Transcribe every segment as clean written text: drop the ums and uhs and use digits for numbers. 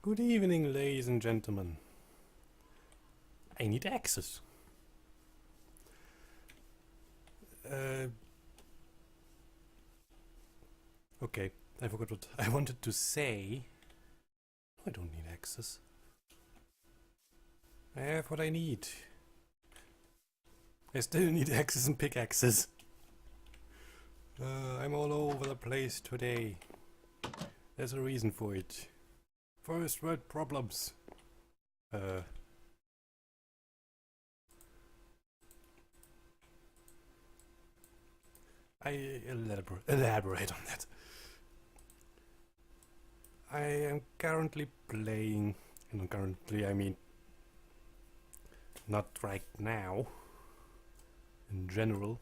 Good evening, ladies and gentlemen. I need access. Okay, I forgot what I wanted to say. I don't need access. I have what I need. I still need axes and pickaxes. I'm all over the place today. There's a reason for it. First world problems. I elaborate on that. I am currently playing, and currently I mean not right now, in general.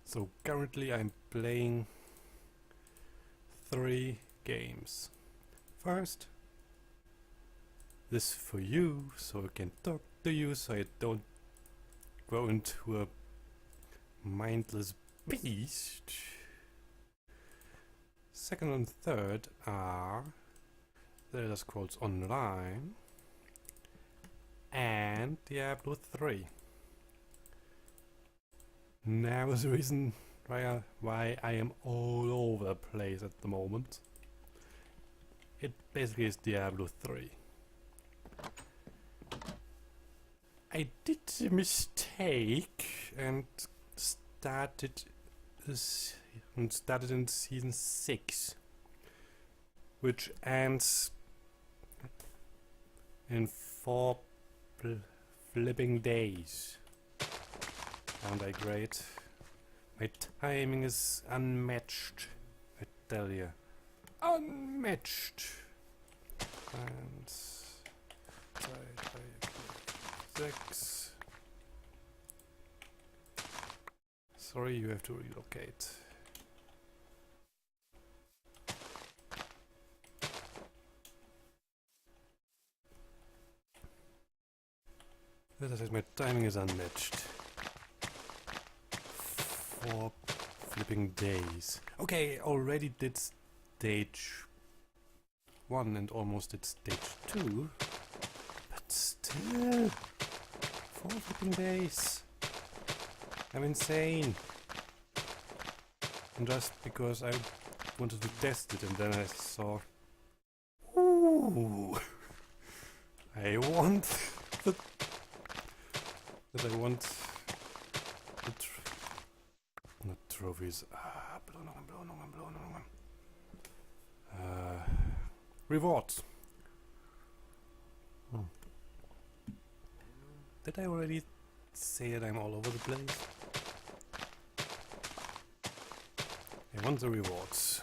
So currently I'm playing 3 games. First, this for you, so I can talk to you, so I don't grow into a mindless beast. Second and third are The Elder Scrolls Online and Diablo 3. Now is the reason why I am all over the place at the moment. It basically is Diablo 3. I did a mistake and started in season 6, which ends in 4 flipping days. Aren't I great? My timing is unmatched, I tell you. Unmatched! And 6. Sorry, you have to relocate. As I said, my timing is unmatched. 4 flipping days. Okay, already did stage 1 and almost did stage 2. But still, 4 flipping days. I'm insane. And just because I wanted to test it and then I saw... Ooh! I want... that I want... the not trophies. Rewards. Did I already say that I'm all over the place? I want the rewards.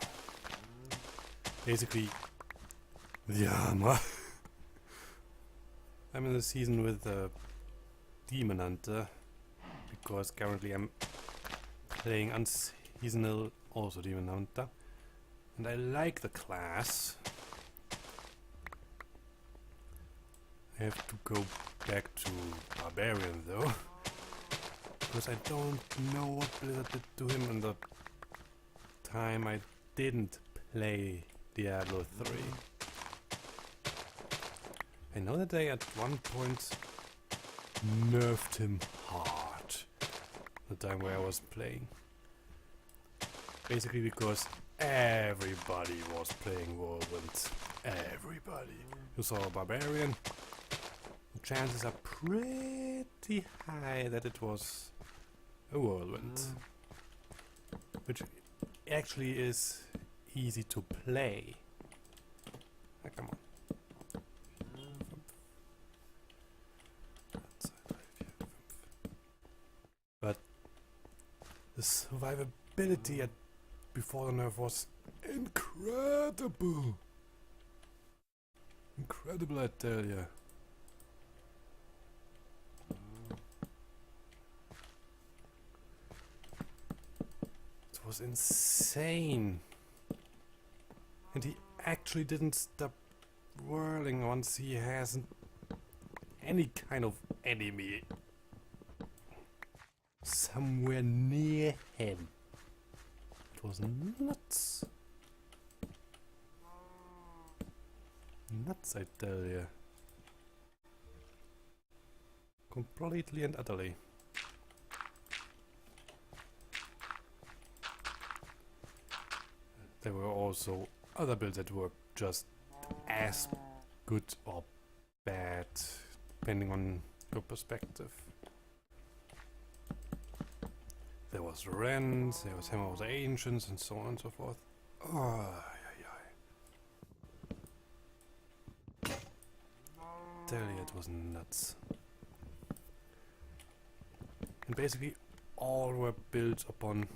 Basically, the armor. I'm in the season with the Demon Hunter, because currently I'm playing unseasonal, also Demon Hunter, and I like the class. I have to go back to Barbarian though, because I don't know what Blizzard did to him in the time I didn't play Diablo 3. I know that they at one point nerfed him hard the time where I was playing. Basically because everybody was playing Whirlwind. Everybody. You saw a Barbarian, the chances are pretty high that it was a Whirlwind. Which actually is easy to play. Ah, come on. But the survivability at before the nerf was incredible. Incredible, I tell ya. It was insane. And he actually didn't stop whirling once he hasn't any kind of enemy somewhere near him. It was nuts. nuts, I tell you. Completely and utterly. There were also other builds that were just as good or bad, depending on your perspective. There was Rens, there was Hammer of the Ancients, and so on and so forth. Oh, tell you, it was nuts. And basically, all were built upon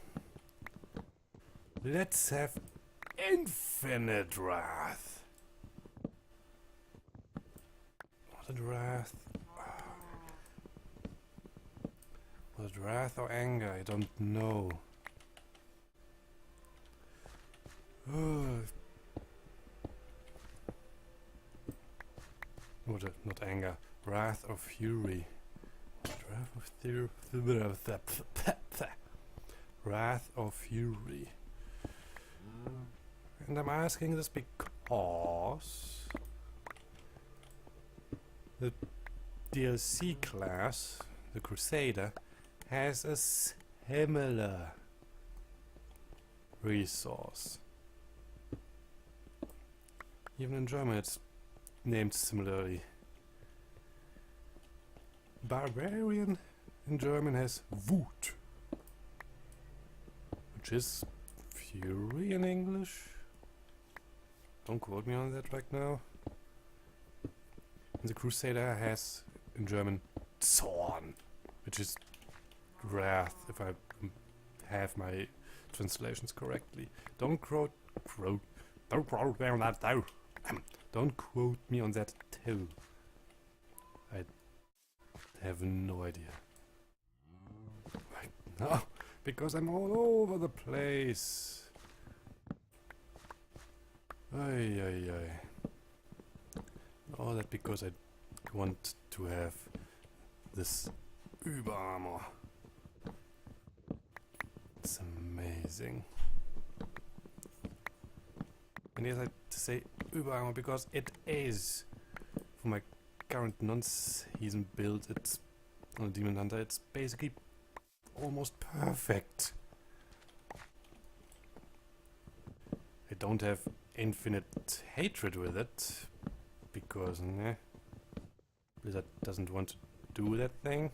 let's have infinite wrath. Was it wrath? Was it wrath or anger? I don't know. Not anger. Wrath or fury. Wrath or fury. And I'm asking this because the DLC class, the Crusader, has a similar resource. Even in German it's named similarly. Barbarian in German has Wut, which is fury in English. Don't quote me on that right now. And the Crusader has in German Zorn, which is wrath, if I have my translations correctly. Don't quote me on that too. Don't quote me on that too. I have no idea. Right now, because I'm all over the place. Ay. All that because I want to have this Überarmor. It's amazing. And yes, I say Überarmor because it is, for my current non-season build, it's on a Demon Hunter, it's basically almost perfect. I don't have infinite hatred with it, because Blizzard doesn't want to do that thing.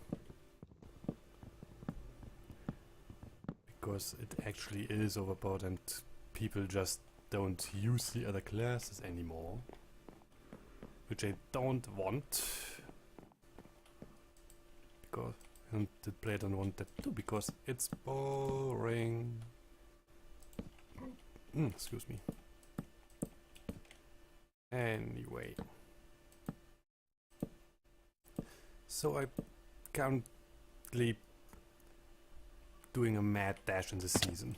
Because it actually is overpowered and people just don't use the other classes anymore. Which I don't want. Because and the player don't want that too, because it's boring. Excuse me. Anyway. So I currently doing a mad dash in the season.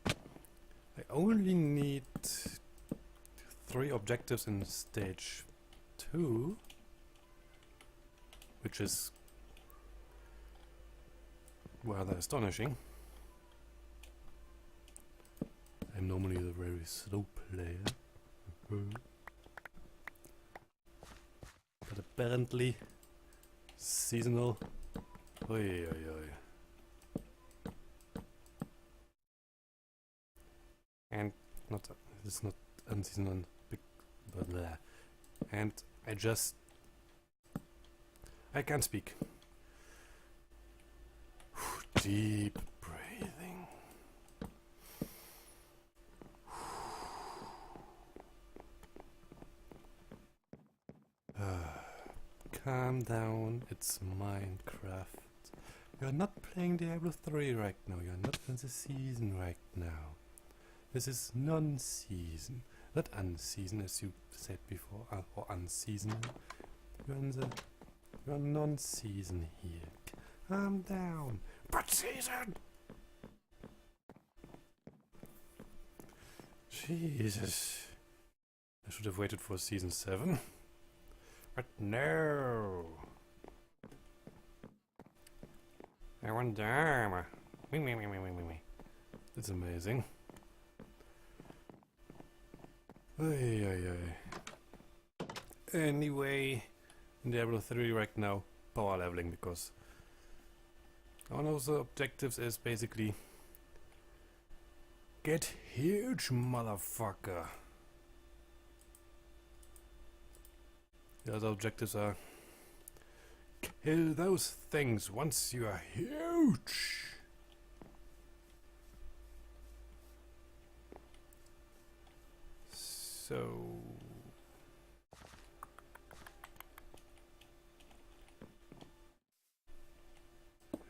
I only need 3 objectives in stage 2, which is rather astonishing. I'm normally a very slow player. But apparently seasonal. Oi. And this is not unseasonal, blah blah. And I can't speak. Deep breathing. Calm down, it's Minecraft. You're not playing Diablo 3 right now, you're not in the season right now. This is non-season, not unseason as you said before, or unseasonal. You're non-season here. Calm down. But season! Jesus. I should have waited for season 7. But no. I want armor. It's amazing. Ay, ay, ay. Anyway, in Diablo 3 right now, power leveling, because one of the objectives is basically get huge, motherfucker. The other objectives are kill those things once you are huge. So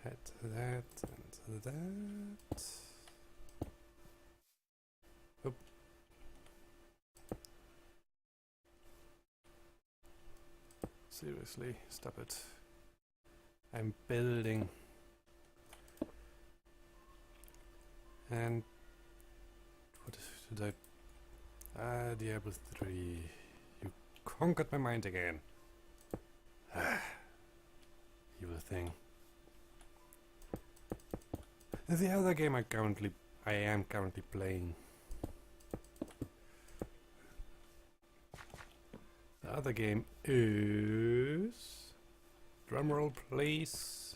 add that and that. Oop. Seriously, stop it. I'm building. And what did I... Ah, Diablo 3. You conquered my mind again. Evil thing. The other game I am currently playing. The other game is... Drumroll, please.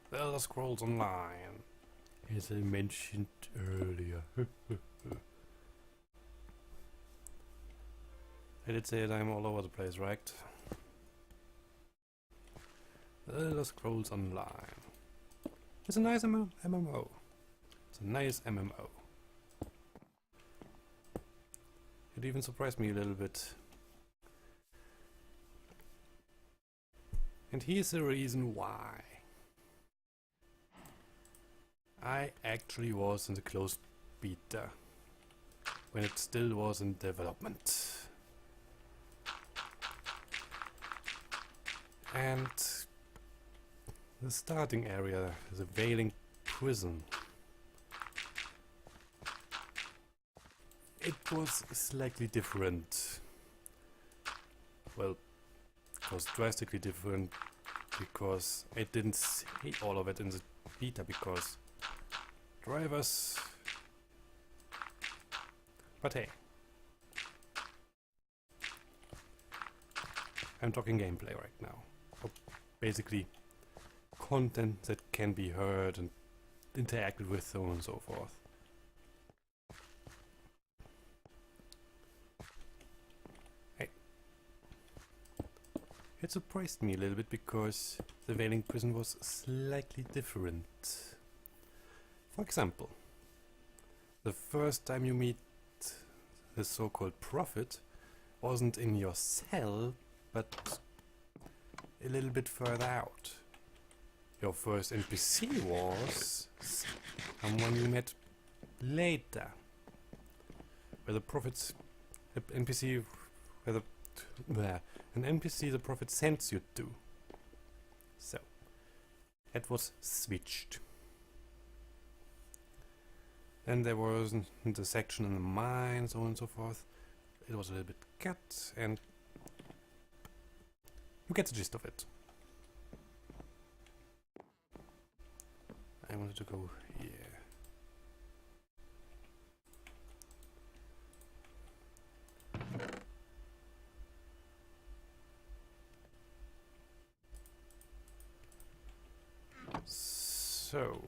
The Elder Scrolls Online, as I mentioned earlier. I did say that I'm all over the place, right? The Elder Scrolls Online. It's a nice MMO. It's a nice MMO. It even surprised me a little bit. And here's the reason why. I actually was in the closed beta when it still was in development. And the starting area is a Wailing Prison. It was slightly different. Well, it was drastically different because I didn't see all of it in the beta because drivers. But hey, I'm talking gameplay right now. Or basically content that can be heard and interacted with, so on and so forth. It surprised me a little bit because the Wailing Prison was slightly different. For example, the first time you meet the so-called prophet wasn't in your cell, but a little bit further out. Your first NPC was someone you met later, where the prophet's NPC, where an NPC the prophet sends you to. So, that was switched. Then there was the section in the mine, so on and so forth. It was a little bit cut, and you get the gist of it. I wanted to go here. So,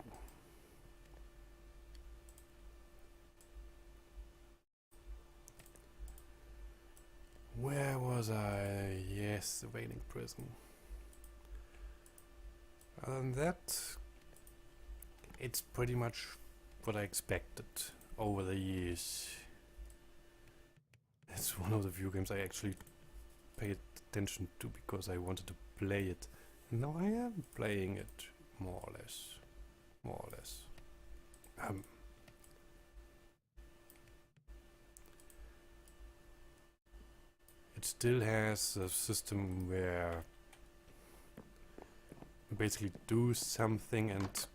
where was I? Yes, the Wailing Prison. Other than that, it's pretty much what I expected over the years. It's one of the few games I actually paid attention to because I wanted to play it. And now I am playing it, more or less. More or less. It still has a system where you basically do something and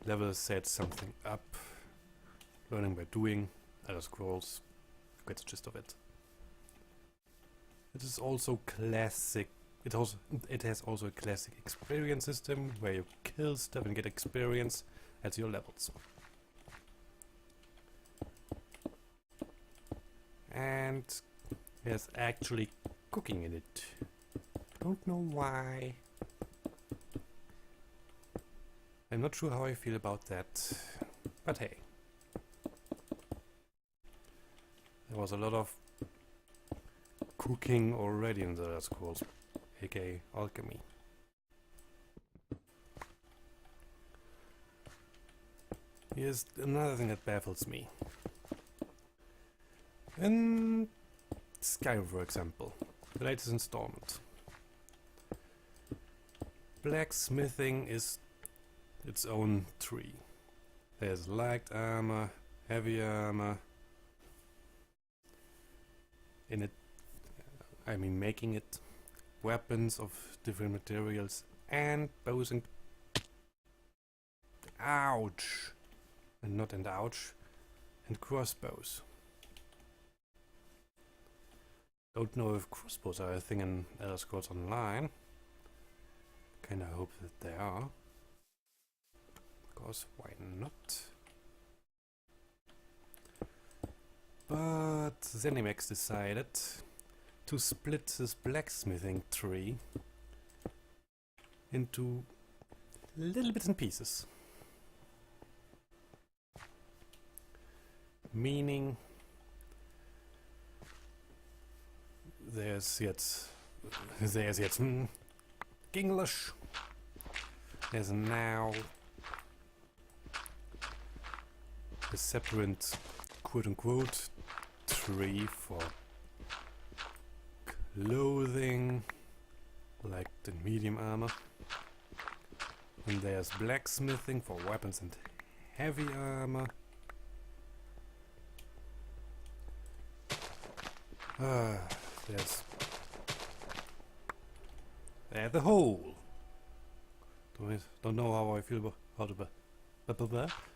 level set something up. Learning by doing. Elder Scrolls. You get the gist of it. It is also classic. It has also a classic experience system where you kill stuff and get experience. at your levels. And there's actually cooking in it. Don't know why. I'm not sure how I feel about that, but hey. There was a lot of cooking already in the other schools, aka alchemy. Here's another thing that baffles me. In Skyrim, for example, the latest installment, blacksmithing is its own tree. There's light armor, heavy armor. In it, I mean making it, weapons of different materials, and bows and... ouch! And not and ouch. And crossbows. Don't know if crossbows are a thing in Elder Scrolls Online. Kinda hope that they are. Because why not? But Zenimax decided to split this blacksmithing tree into little bits and pieces. Meaning there's yet English. There's now a separate quote-unquote tree for clothing, like the medium armor. And there's blacksmithing for weapons and heavy armor. There's the hole. Don't know how I feel about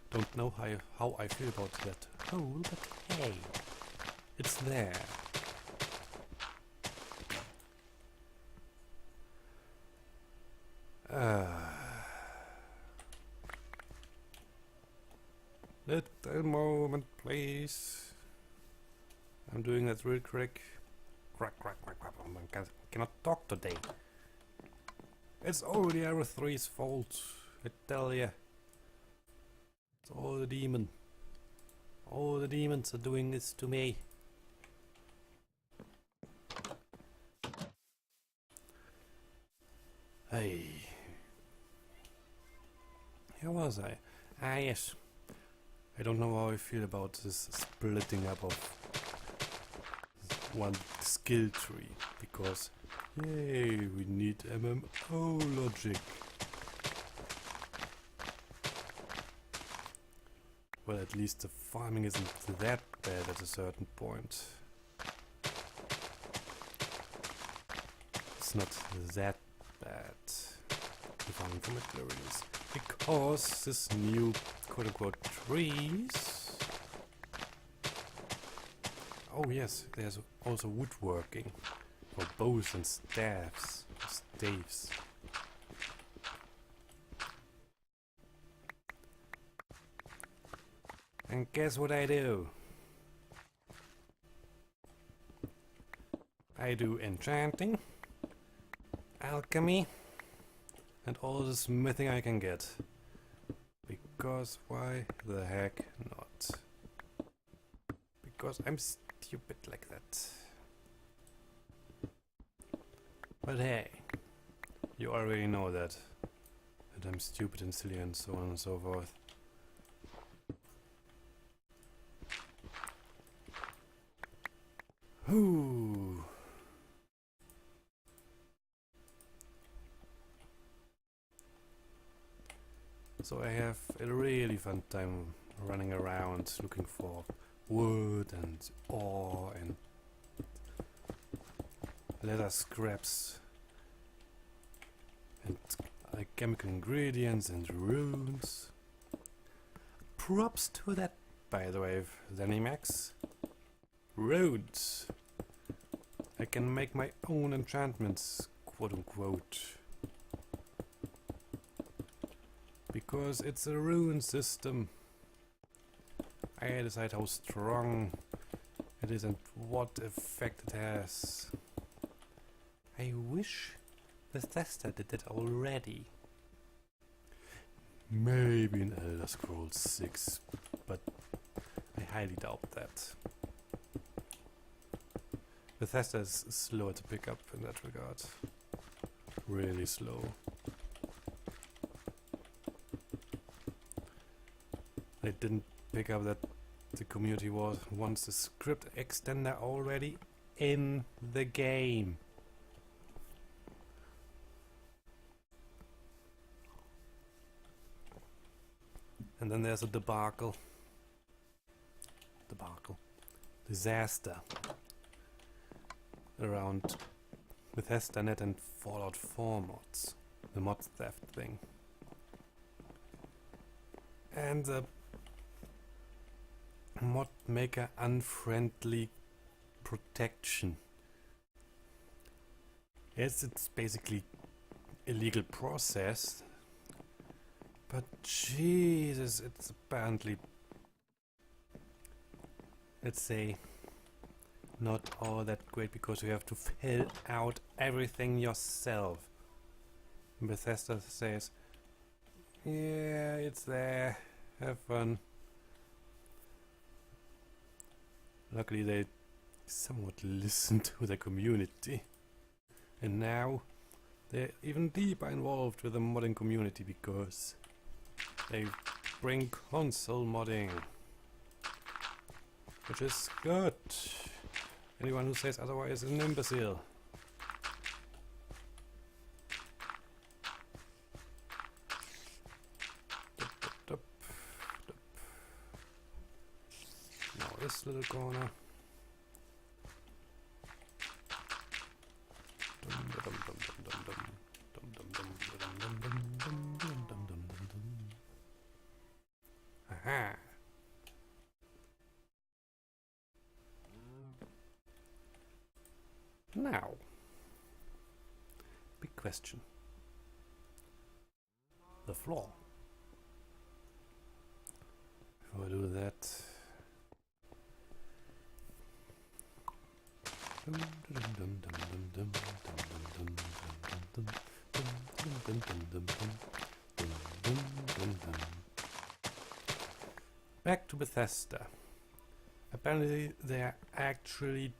don't know how I feel about that hole, but hey, it's there. Little moment, please. I'm doing that real quick. Crack. I cannot talk today. It's already Era 3's fault, I tell ya. It's all the demon. All the demons are doing this to me. Hey. Where was I? Ah, yes. I don't know how I feel about this splitting up of one skill tree, because yay, we need MMO logic. Well, at least the farming isn't that bad at a certain point. It's not that bad, the farming for materials, because this new quote-unquote trees... Oh yes, there's also woodworking for bows and staves. And guess what I do? I do enchanting, alchemy, and all the smithing I can get. Because why the heck not? Because I'm stupid like that. But hey, you already know that I'm stupid and silly and so on and so forth. Whoo. So I have a really fun time running around looking for wood and ore and leather scraps and chemical ingredients and runes. Props to that, by the way, Zenimax. Runes. I can make my own enchantments, quote unquote. because it's a rune system. I decide how strong it is and what effect it has. I wish Bethesda did that already. Maybe in Elder Scrolls 6, but I highly doubt that. Bethesda is slower to pick up in that regard. Really slow. They didn't pick up that the community wants the script extender already in the game. And then there's a disaster around Bethesda.net and Fallout 4 mods, the mod theft thing. And the mod maker unfriendly protection. Yes, it's basically illegal process, but Jesus, it's apparently, let's say, not all that great because you have to fill out everything yourself. Bethesda says, yeah, it's there, have fun. Luckily they somewhat listen to the community, and now they're even deeper involved with the modding community because they bring console modding, which is good. Anyone who says otherwise is an imbecile. Now this little corner. Aha. Now, big question. The floor. If I do that. Back to Bethesda. Apparently they're actually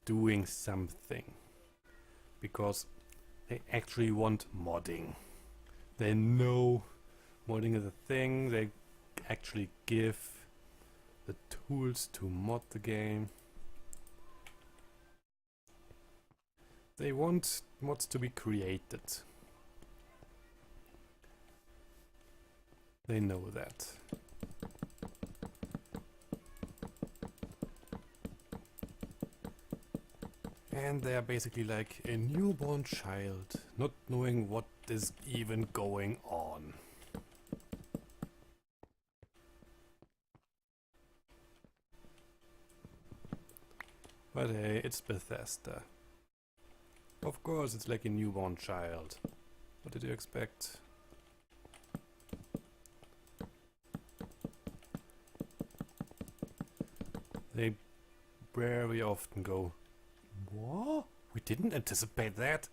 doing something because they actually want modding. They know modding is a thing. They actually give the tools to mod the game. They want mods to be created. They know that. And they are basically like a newborn child, not knowing what is even going on. But hey, it's Bethesda. Of course it's like a newborn child. What did you expect? They very often go, what? We didn't anticipate that.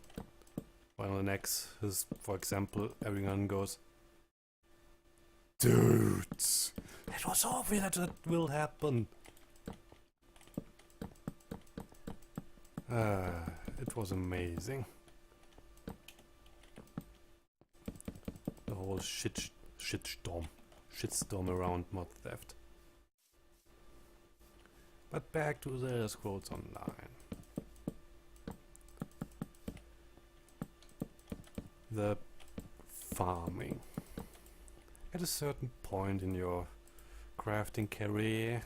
While the next is, for example, everyone goes, dudes, it was obvious that will happen. It was amazing. The whole shitstorm around mod theft. But back to the Elder Scrolls Online. The farming. At a certain point in your crafting career,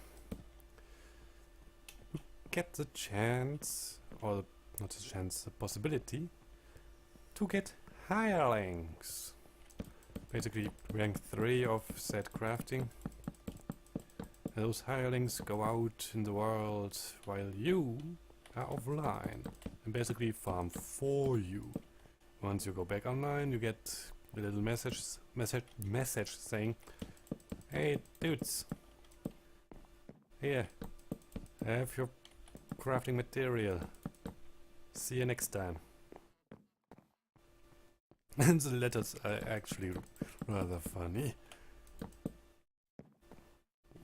you get the chance, or not the chance, the possibility to get hirelings. Basically rank 3 of said crafting. And those hirelings go out in the world while you are offline and basically farm for you. Once you go back online, you get a little message saying, "Hey dudes, here, have your crafting material. See you next time." And the letters are actually rather funny.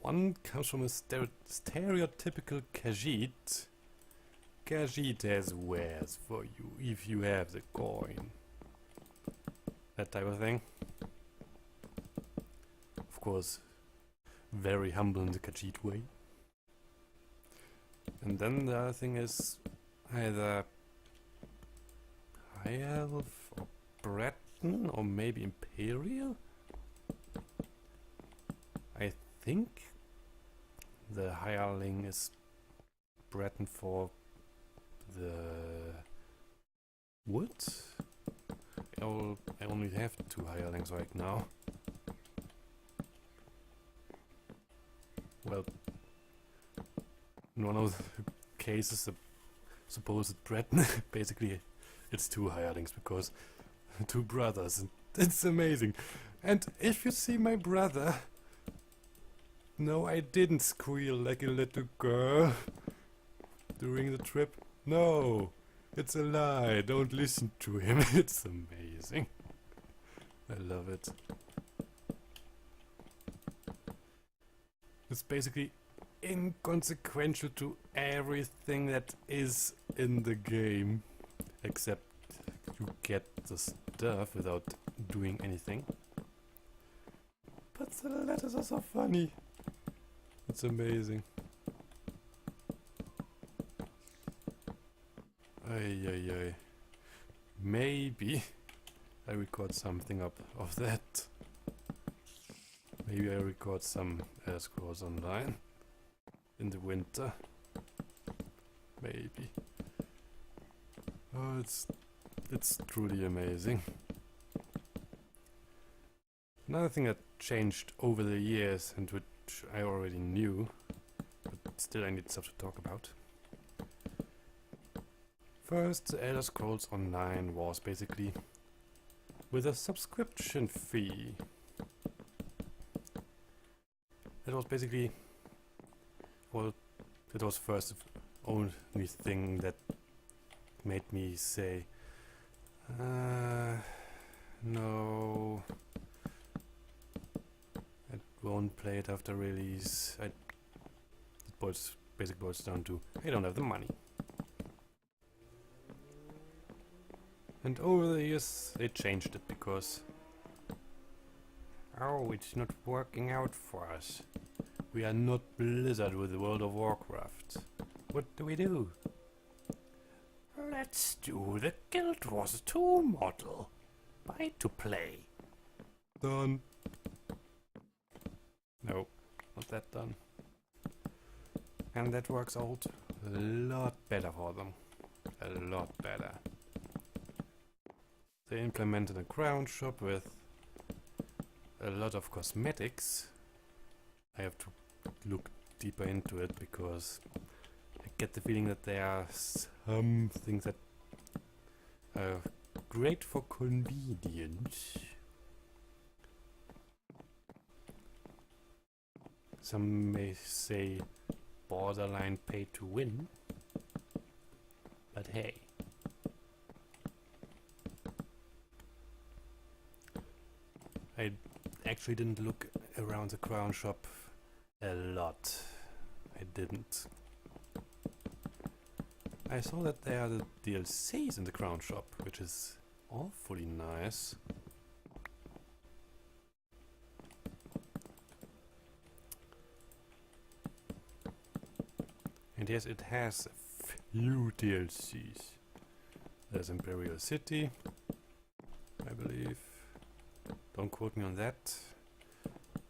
One comes from a stereotypical Khajiit. Khajiit has wares for you if you have the coin. That type of thing. Of course, very humble in the Khajiit way. And then the other thing is either High Elf or Breton or maybe Imperial? I think the hireling is Breton for the wood. I only have 2 hirelings right now. Well, in one of the cases, the supposed Breton, basically it's 2 hirelings because 2 brothers, and it's amazing. And if you see my brother, no, I didn't squeal like a little girl during the trip. No, it's a lie. Don't listen to him. It's amazing. I love it. It's basically inconsequential to everything that is in the game, except you get the stuff without doing anything. But the letters are so funny. It's amazing. Ay. Maybe I record something up of that. Maybe I record some Elder Scrolls Online in the winter. Maybe. Oh, it's truly amazing. Another thing that changed over the years and which I already knew, but still I need stuff to talk about. First, the Elder Scrolls Online was basically with a subscription fee. It was basically, well, it was first the only thing that made me say, no, I won't play it after release. It basically boils down to, I don't have the money. And over the years they changed it because, oh, it's not working out for us. We are not Blizzard with the World of Warcraft. What do? Let's do the Guild Wars 2 model. Buy to play. Done. No, not that done. And that works out a lot better for them. A lot better. They implemented a crown shop with a lot of cosmetics. I have to look deeper into it because I get the feeling that there are some things that are great for convenience. Some may say borderline pay to win, but hey. I actually didn't look around the crown shop a lot. I didn't. I saw that there are the DLCs in the crown shop, which is awfully nice. And yes, it has a few DLCs. There's Imperial City, I believe. Don't quote me on that.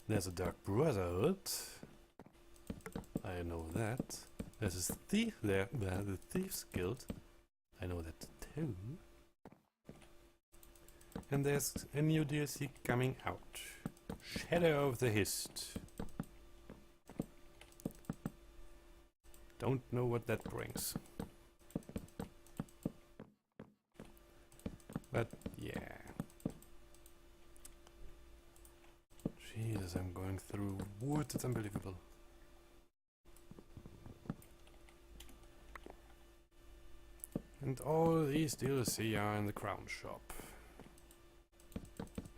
There's a Dark Brotherhood. I know that. There's a thief there, the Thieves Guild. I know that too. And there's a new DLC coming out. Shadow of the Hist. Don't know what that brings. But yeah. Jesus, I'm going through wood, it's unbelievable. And all these DLC are in the crown shop.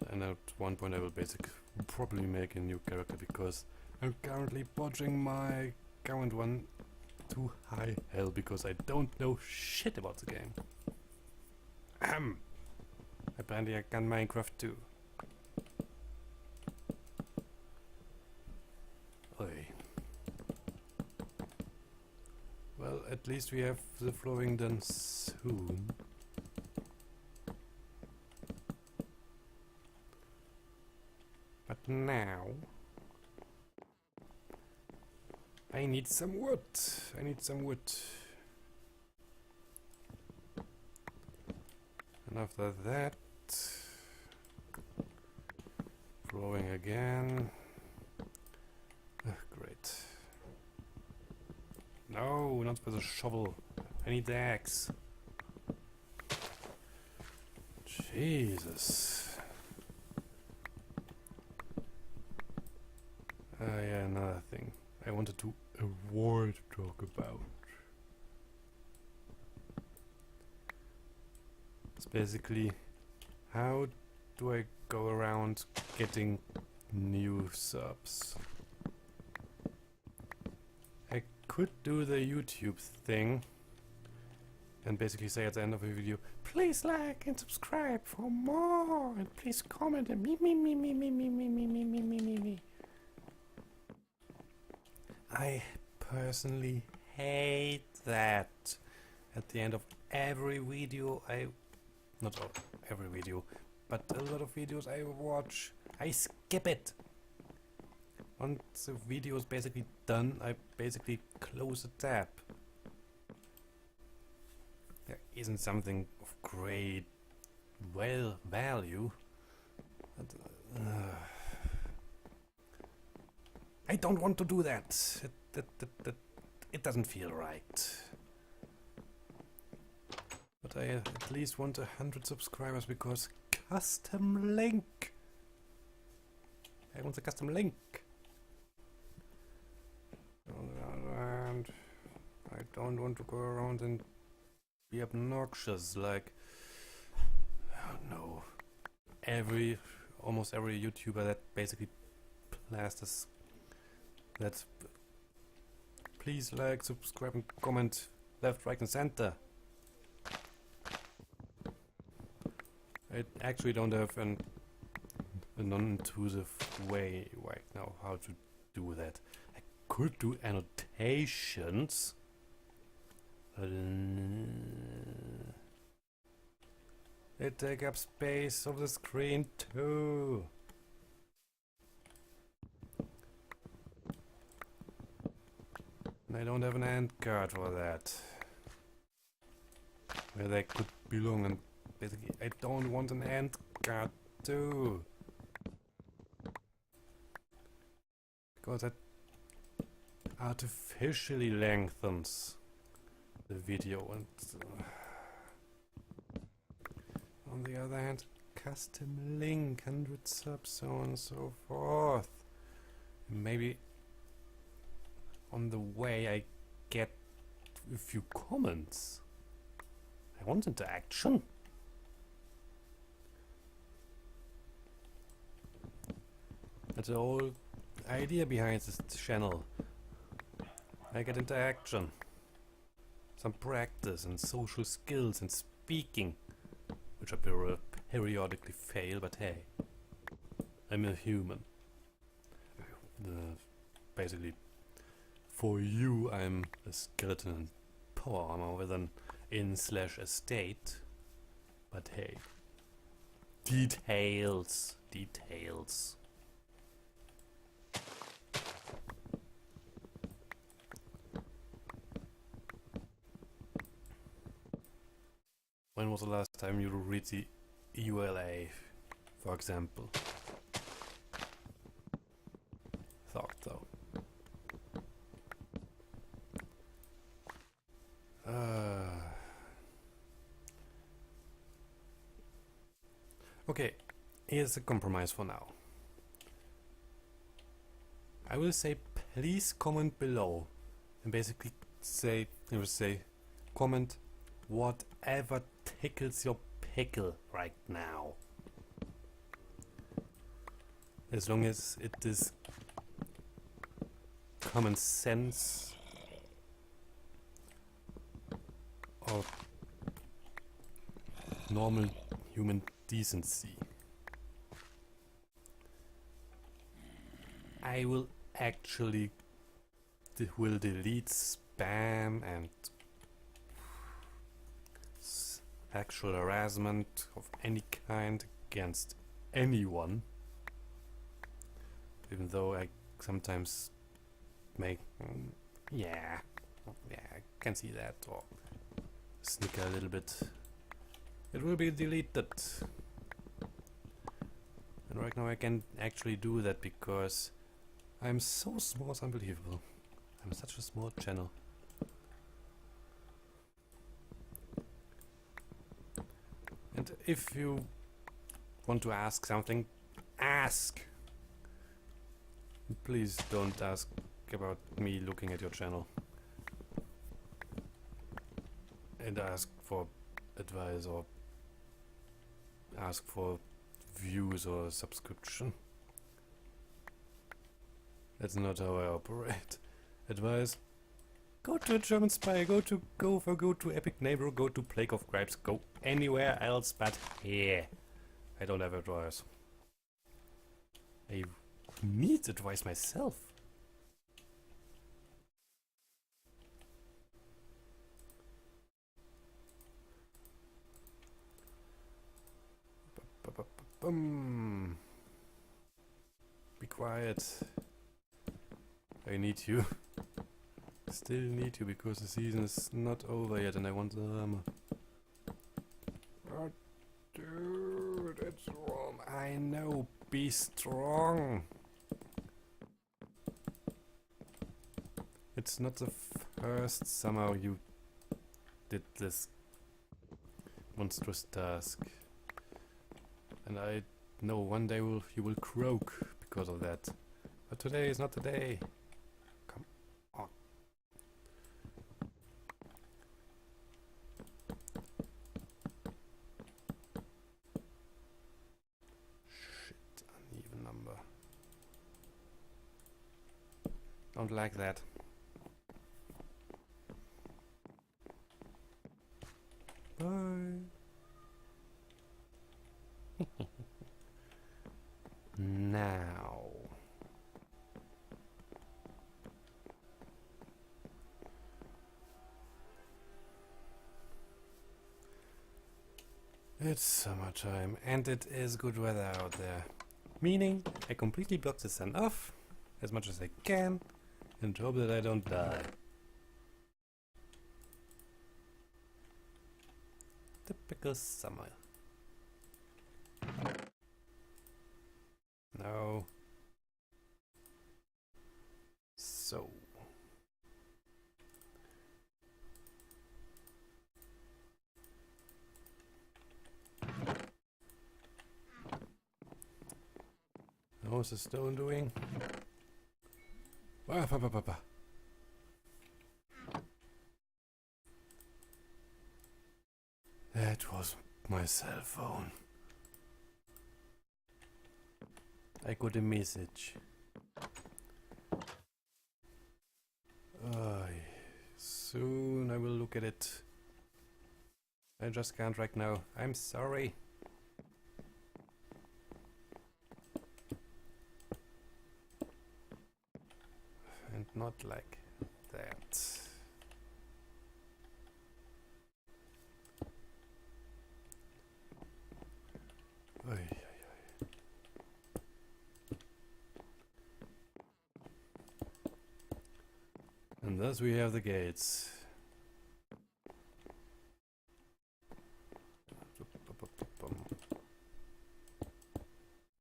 And at one point I will basically probably make a new character because I'm currently bodging my current one to high hell because I don't know shit about the game. Apparently I can Minecraft too. Oi. Well, at least we have the flooring done soon. But now I need some wood. I need some wood. And after that, flooring again. Great. No, not with a shovel. I need the axe. Jesus. Yeah, another thing I wanted to avoid talk about. It's basically how do I go around getting new subs? I could do the YouTube thing and basically say at the end of the video, please like and subscribe for more, and please comment and me. I personally hate that. At the end of every video not every video, but a lot of videos I watch, I skip it. Once the video is basically done, I basically close the tab. There isn't something of great value. But, I don't want to do that. It doesn't feel right. But I at least want 100 subscribers because custom link. I want a custom link. On the other hand, I don't want to go around and be obnoxious like, I don't know, almost every YouTuber that basically plasters that please like, subscribe and comment left, right and center. I actually don't have a non-intuitive way right now how to do that. I could do annotations. They take up space of the screen too. And I don't have an end card for that. Where they could belong, and basically I don't want an end card too. Because that artificially lengthens the video, and on the other hand, custom link, 100 subs, so on and so forth. Maybe on the way I get a few comments. I want interaction. That's the whole idea behind this channel. I get interaction, some practice and social skills and speaking, which I periodically fail, but hey, I'm a human. Basically, for you, I'm a skeleton in power armor with an in/estate, but hey, details. When was the last time you read the ULA, for example? Thought so. Okay, here's a compromise for now. I will say please comment below and basically say, comment whatever tickles your pickle right now. As long as it is common sense or normal human decency. I will actually delete spam and sexual harassment of any kind against anyone, even though I sometimes make yeah, I can see that, or snicker a little bit. It will be deleted. And right now I can actually do that because I'm so small, it's unbelievable. I'm such a small channel. And if you want to ask something, ask! Please don't ask about me looking at your channel. And ask for advice or ask for views or subscription. That's not how I operate. Advice: go to a German Spy, go to Epic Neighbor, go to Plague of Gripes, go anywhere else but here. I don't have advice. I need advice myself. Be quiet. I need you. Still need you because the season is not over yet and I want the armor. Oh, dude, it's wrong. I know. Be strong. It's not the first summer you did this monstrous task. And I know one day you will croak because of that. But today is not the day. Come on. Shit, uneven number. Don't like that. Bye. Now. It's summertime and it is good weather out there. Meaning I completely block the sun off as much as I can and hope that I don't die. Typical summer. No. So. How's the stone doing? That was my cell phone. I got a message. Soon I will look at it. I just can't right now. I'm sorry. And not like that. Oy. And thus we have the gates.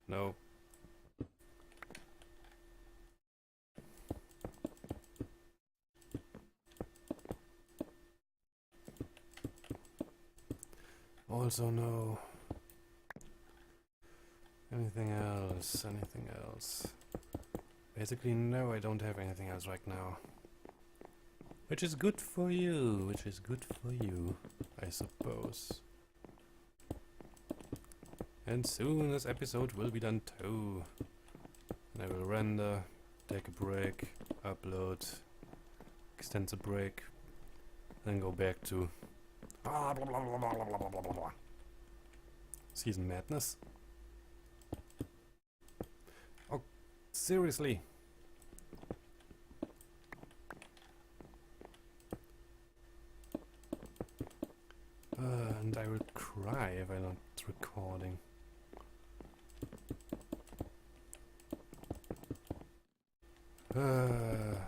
No. Also no. Anything else? Anything else? Basically, no, I don't have anything else right now. Which is good for you, I suppose. And soon this episode will be done too. And I will render, take a break, upload, extend the break, then go back to Season Madness. Oh, seriously? And I will cry if I'm not recording. Well,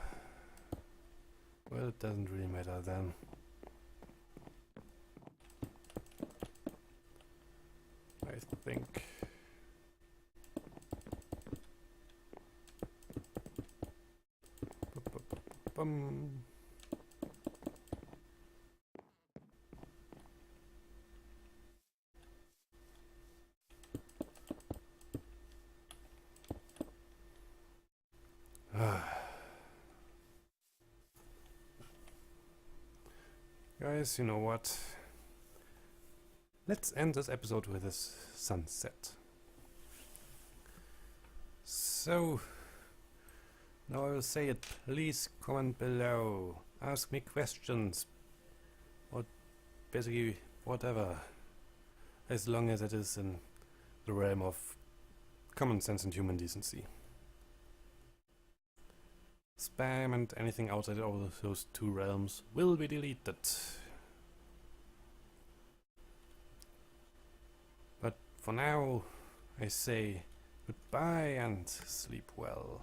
it doesn't really matter then. I think. Bum. Guys, you know what? Let's end this episode with this sunset. So, now I will say it. Please comment below. Ask me questions. Or basically whatever. As long as it is in the realm of common sense and human decency. Spam and anything outside of those two realms will be deleted. But for now, I say goodbye and sleep well.